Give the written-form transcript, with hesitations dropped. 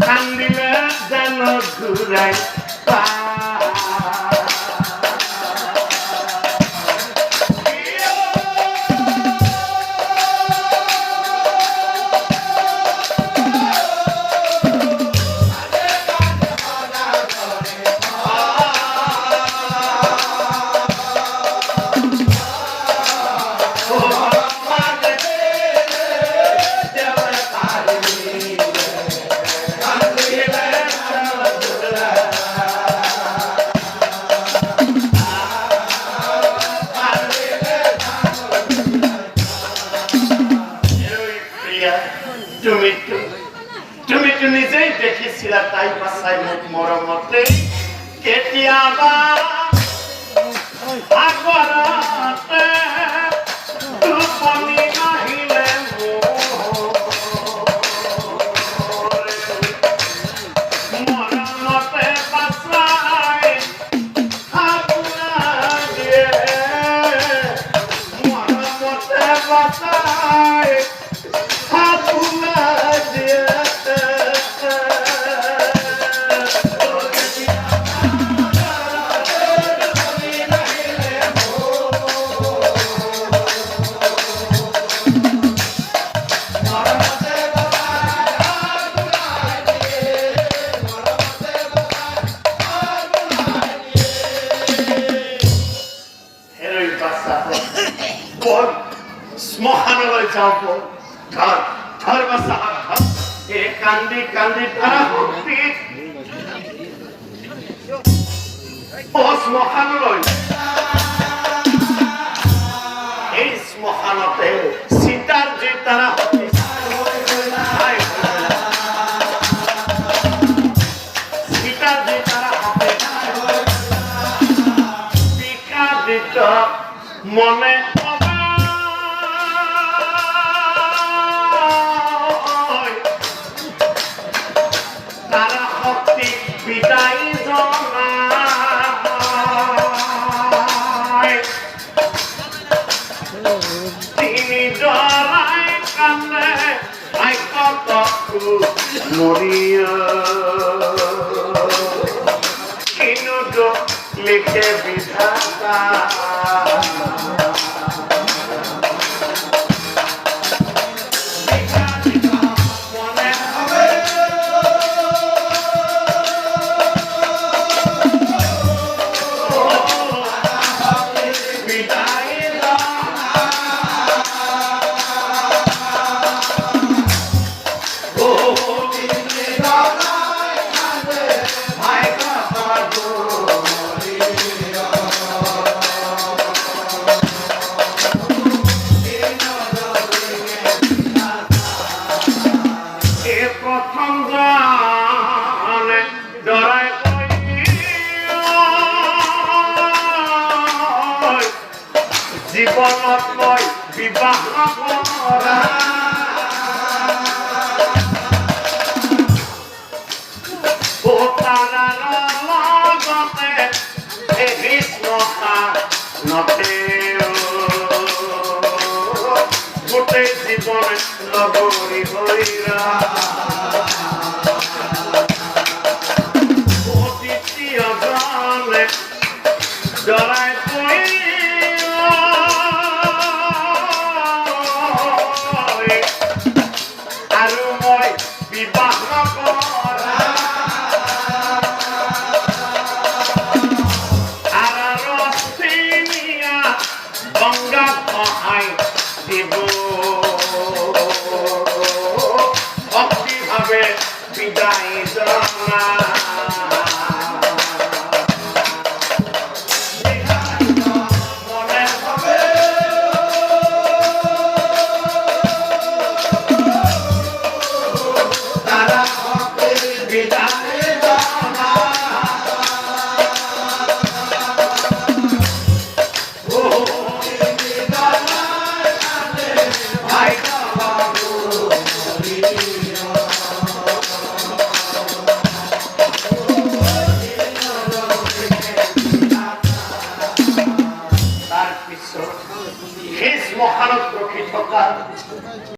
কান্দিলে যেন ঘুরাই তুমি তো নিজেই দেখেছিলা তাই বাসায় মুখ মরমতে কেতিয়াবা আগরতে টোপনি নাহিলে মরমতে বাসায় আগুনা দিয়ে মরমতে বাসায় আগুনা দিয়ে মহানগরে যাও ধর ধর বাসা ধর এ কান্দি কান্দি তারা ভক্তি মহানগর এই মহানতে সীতার যে তারা সীতার যে তারা হবে বিকাদিত মনে তারা শক্তি বিদায় জনায় তিনি জরাই কান্দে মরিয়া কিন্তু লিখে বিধাতা জীবনত মই বিবাহ কৰা তাৰাৰ লগতে নতে গোটেই জীৱন লগৰী হৈৰা দ্বিতীয় জনে জৰাই বিবাহ কৰা আৰু ৰচিনিয়া গংগাত সহায় দিব ভক্তিভাৱে বিদায় জনা মহানত ৰখি থকা